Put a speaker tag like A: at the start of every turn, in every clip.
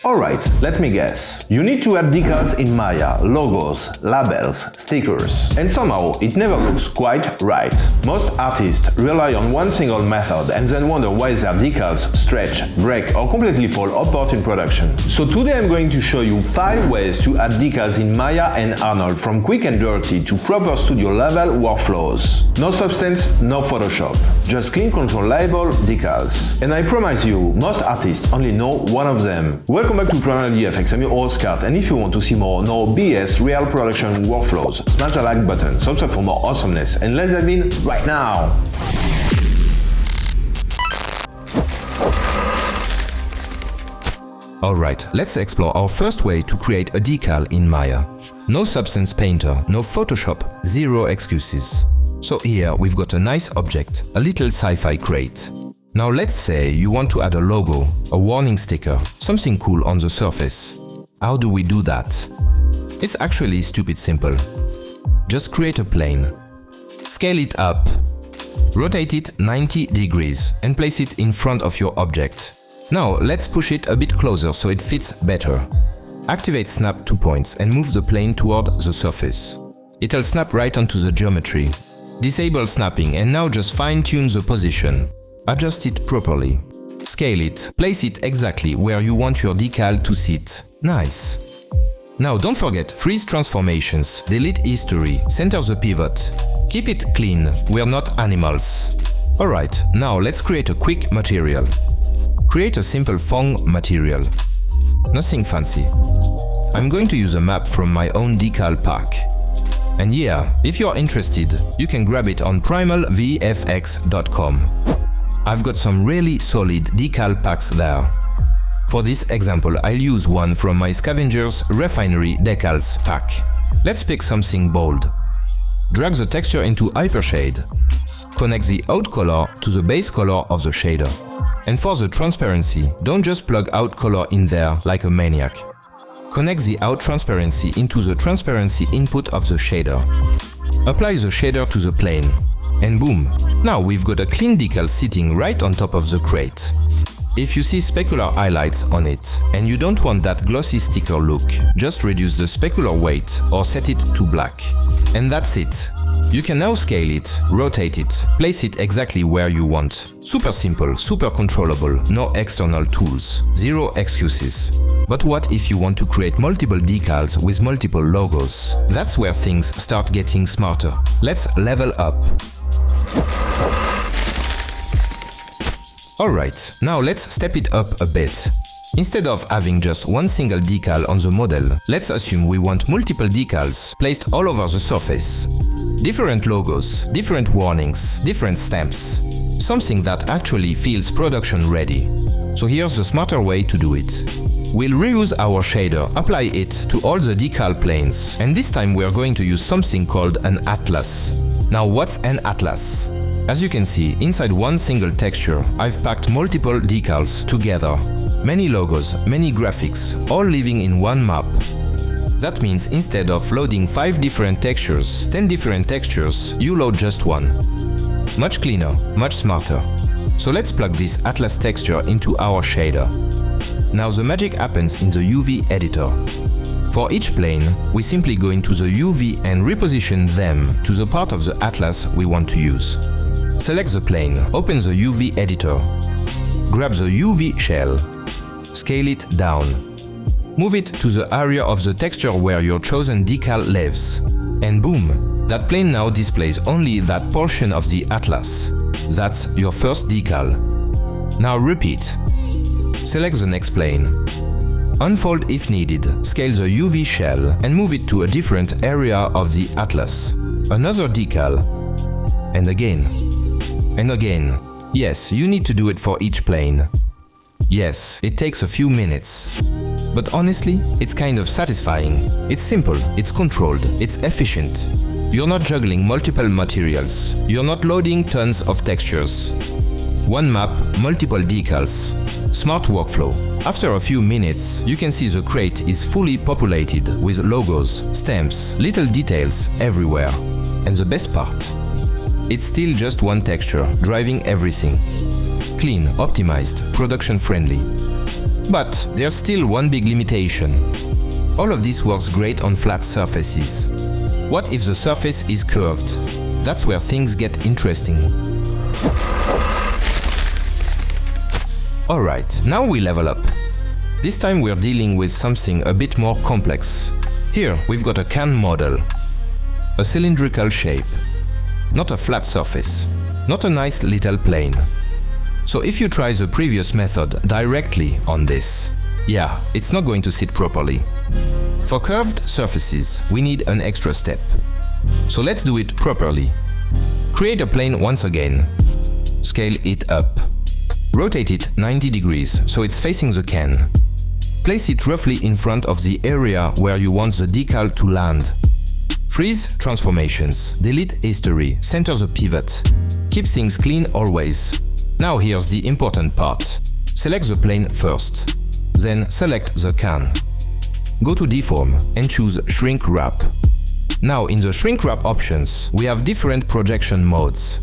A: Alright, let me guess. You need to add decals in Maya, logos, labels, stickers, and somehow it never looks quite right. Most artists rely on one single method and then wonder why their decals stretch, break, or completely fall apart in production. So today I'm going to show you 5 ways to add decals in Maya and Arnold from quick and dirty to proper studio level workflows. No substance, no Photoshop. Just clean control label, decals. And I promise you, most artists only know one of them. Welcome back to Primal VFX, I'm your host Skart, and if you want to see more no BS real production workflows, smash the like button, subscribe for more awesomeness, and let's dive in right now!
B: Alright, let's explore our first way to create a decal in Maya. No Substance Painter, no Photoshop, zero excuses. So here we've got a nice object, a little sci-fi crate. Now let's say you want to add a logo, a warning sticker, something cool on the surface. How do we do that? It's actually stupid simple. Just create a plane. Scale it up. Rotate it 90 degrees and place it in front of your object. Now let's push it a bit closer so it fits better. Activate Snap 2 points and move the plane toward the surface. It'll snap right onto the geometry. Disable snapping and now just fine-tune the position. Adjust it properly. Scale it. Place it exactly where you want your decal to sit. Nice. Now don't forget freeze transformations, delete history, center the pivot. Keep it clean, we're not animals. Alright, now let's create a quick material. Create a simple foam material. Nothing fancy. I'm going to use a map from my own decal pack. And yeah, if you're interested, you can grab it on primalvfx.com. I've got some really solid decal packs there. For this example, I'll use one from my Scavengers Refinery Decals pack. Let's pick something bold. Drag the texture into Hypershade. Connect the out color to the base color of the shader. And for the transparency, don't just plug out color in there like a maniac. Connect the out transparency into the transparency input of the shader. Apply the shader to the plane. And boom! Now we've got a clean decal sitting right on top of the crate. If you see specular highlights on it and you don't want that glossy sticker look, just reduce the specular weight or set it to black. And that's it. You can now scale it, rotate it, place it exactly where you want. Super simple, super controllable, no external tools, zero excuses. But what if you want to create multiple decals with multiple logos? That's where things start getting smarter. Let's level up. Alright, now let's step it up a bit. Instead of having just one single decal on the model, let's assume we want multiple decals placed all over the surface. Different logos, different warnings, different stamps. Something that actually feels production ready. So here's the smarter way to do it. We'll reuse our shader, apply it to all the decal planes, and this time we're going to use something called an atlas. Now what's an atlas? As you can see, inside one single texture, I've packed multiple decals together. Many logos, many graphics, all living in one map. That means instead of loading 5 different textures, 10 different textures, you load just one. Much cleaner, much smarter. So let's plug this atlas texture into our shader. Now the magic happens in the UV editor. For each plane, we simply go into the UV and reposition them to the part of the atlas we want to use. Select the plane, open the UV editor, grab the UV shell, scale it down. Move it to the area of the texture where your chosen decal lives. And boom! That plane now displays only that portion of the atlas. That's your first decal. Now repeat. Select the next plane. Unfold if needed, scale the UV shell and move it to a different area of the atlas. Another decal. And again. And again. Yes, you need to do it for each plane. Yes, it takes a few minutes. But honestly, it's kind of satisfying. It's simple, it's controlled, it's efficient. You're not juggling multiple materials. You're not loading tons of textures. One map, multiple decals. Smart workflow. After a few minutes, you can see the crate is fully populated with logos, stamps, little details everywhere. And the best part? It's still just one texture, driving everything. Clean, optimized, production friendly. But there's still one big limitation. All of this works great on flat surfaces. What if the surface is curved? That's where things get interesting. Alright, now we level up. This time we're dealing with something a bit more complex. Here we've got a can model. A cylindrical shape. Not a flat surface. Not a nice little plane. So if you try the previous method directly on this, yeah, it's not going to sit properly. For curved surfaces, we need an extra step. So let's do it properly. Create a plane once again. Scale it up. Rotate it 90 degrees so it's facing the can. Place it roughly in front of the area where you want the decal to land. Freeze transformations, delete history, center the pivot. Keep things clean always. Now here's the important part. Select the plane first. Then select the can. Go to Deform and choose Shrink Wrap. Now in the Shrink Wrap options, we have different projection modes.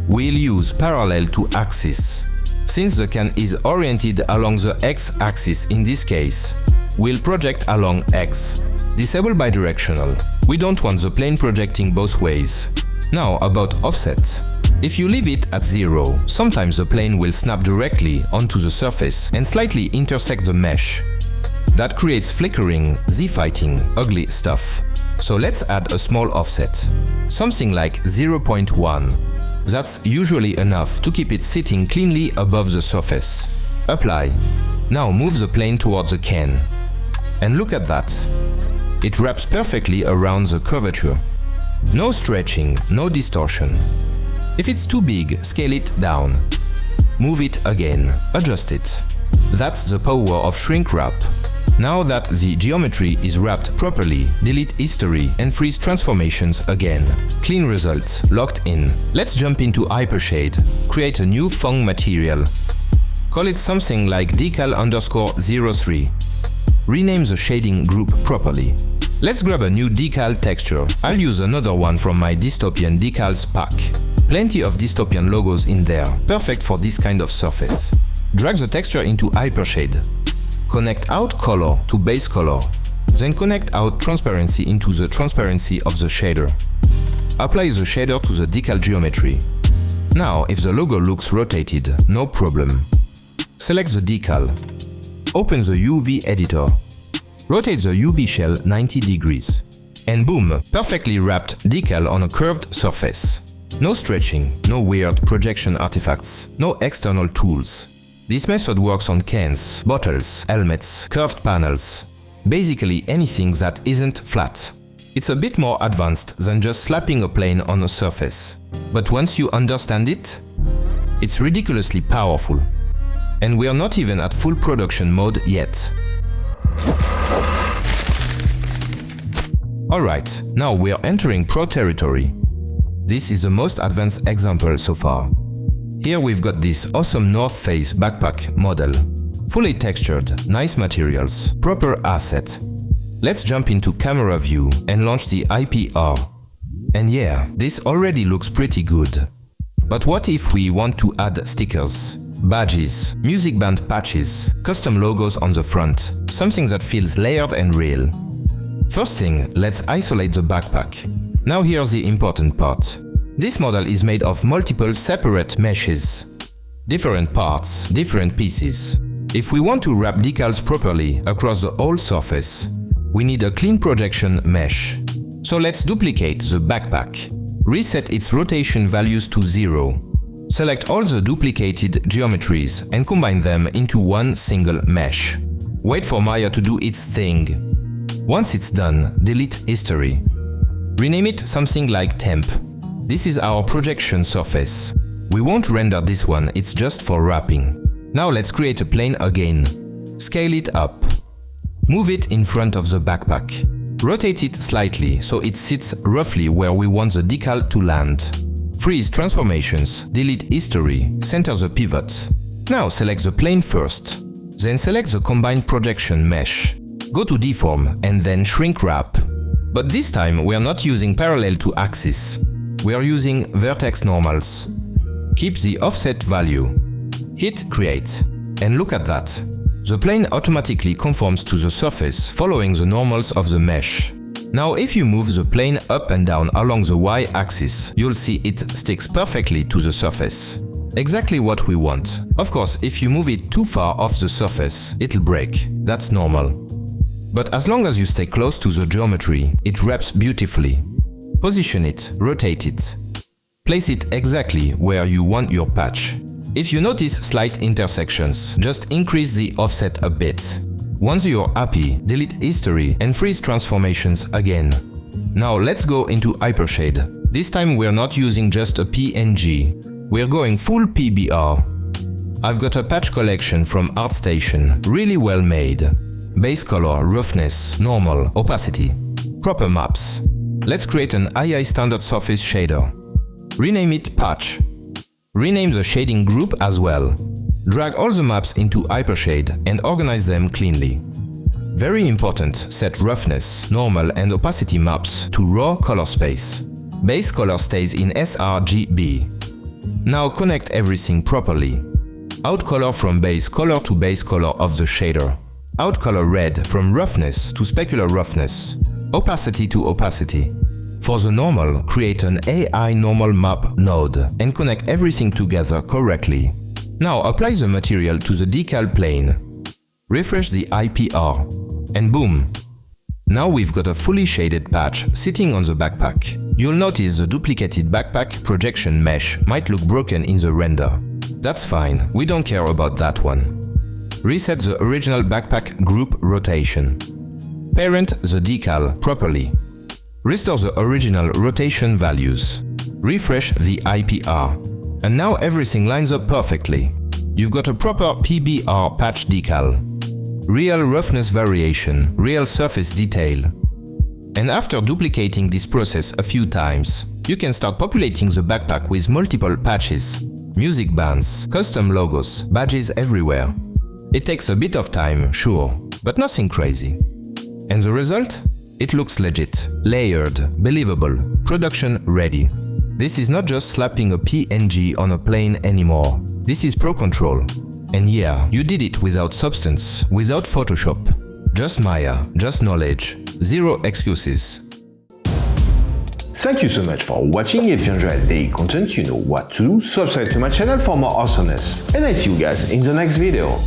B: We'll use Parallel to Axis. Since the can is oriented along the X-axis in this case, we'll project along X. Disable Bidirectional. We don't want the plane projecting both ways. Now about Offset. If you leave it at 0, sometimes the plane will snap directly onto the surface and slightly intersect the mesh. That creates flickering, Z-fighting, ugly stuff. So let's add a small offset. Something like 0.1. That's usually enough to keep it sitting cleanly above the surface. Apply. Now move the plane towards the can. And look at that. It wraps perfectly around the curvature. No stretching, no distortion. If it's too big, scale it down. Move it again, adjust it. That's the power of Shrink Wrap. Now that the geometry is wrapped properly, delete history and freeze transformations again. Clean result, locked in. Let's jump into Hypershade. Create a new Fong material. Call it something like decal_03. Rename the shading group properly. Let's grab a new decal texture. I'll use another one from my Dystopian decals pack. Plenty of Dystopian logos in there, perfect for this kind of surface. Drag the texture into Hypershade. Connect out color to base color. Then connect out transparency into the transparency of the shader. Apply the shader to the decal geometry. Now, if the logo looks rotated, no problem. Select the decal. Open the UV editor. Rotate the UV shell 90 degrees. And boom, perfectly wrapped decal on a curved surface. No stretching, no weird projection artifacts, no external tools. This method works on cans, bottles, helmets, curved panels. Basically anything that isn't flat. It's a bit more advanced than just slapping a plane on a surface. But once you understand it, it's ridiculously powerful. And we're not even at full production mode yet. Alright, now we're entering pro territory. This is the most advanced example so far. Here we've got this awesome North Face backpack model. Fully textured, nice materials, proper asset. Let's jump into camera view and launch the IPR. And yeah, this already looks pretty good. But what if we want to add stickers, badges, music band patches, custom logos on the front, something that feels layered and real? First thing, let's isolate the backpack. Now here's the important part. This model is made of multiple separate meshes. Different parts, different pieces. If we want to wrap decals properly across the whole surface, we need a clean projection mesh. So let's duplicate the backpack. Reset its rotation values to 0. Select all the duplicated geometries and combine them into one single mesh. Wait for Maya to do its thing. Once it's done, delete history. Rename it something like temp. This is our projection surface. We won't render this one, it's just for wrapping. Now let's create a plane again. Scale it up. Move it in front of the backpack. Rotate it slightly so it sits roughly where we want the decal to land. Freeze transformations, delete history, center the pivot. Now select the plane first. Then select the combined projection mesh. Go to Deform and then Shrink Wrap. But this time we are not using parallel to axis. We are using vertex normals. Keep the offset value. Hit Create. And look at that. The plane automatically conforms to the surface, following the normals of the mesh. Now if you move the plane up and down along the y-axis, you'll see it sticks perfectly to the surface. Exactly what we want. Of course, if you move it too far off the surface, it'll break. That's normal. But as long as you stay close to the geometry, it wraps beautifully. Position it, rotate it. Place it exactly where you want your patch. If you notice slight intersections, just increase the offset a bit. Once you're happy, delete history and freeze transformations again. Now let's go into Hypershade. This time we're not using just a PNG. We're going full PBR. I've got a patch collection from ArtStation, really well made. Base color, roughness, normal, opacity. Proper maps. Let's create an II standard surface shader. Rename it Patch. Rename the shading group as well. Drag all the maps into Hypershade and organize them cleanly. Very important, set roughness, normal and opacity maps to raw color space. Base color stays in sRGB. Now connect everything properly. Out color from base color to base color of the shader. Out color red from roughness to specular roughness. Opacity to opacity. For the normal, create an AI normal map node and connect everything together correctly. Now apply the material to the decal plane. Refresh the IPR. And boom! Now we've got a fully shaded patch sitting on the backpack. You'll notice the duplicated backpack projection mesh might look broken in the render. That's fine, we don't care about that one. Reset the original backpack group rotation. Parent the decal properly. Restore the original rotation values. Refresh the IPR. And now everything lines up perfectly. You've got a proper PBR patch decal. Real roughness variation, real surface detail. And after duplicating this process a few times, you can start populating the backpack with multiple patches, music bands, custom logos, badges everywhere. It takes a bit of time, sure, but nothing crazy. And the result? It looks legit, layered, believable, production ready. This is not just slapping a PNG on a plane anymore. This is Pro Control. And yeah, you did it without substance, without Photoshop. Just Maya, just knowledge, zero excuses.
A: Thank you so much for watching. If you enjoyed the content, you know what to do. Subscribe to my channel for more awesomeness. And I see you guys in the next video.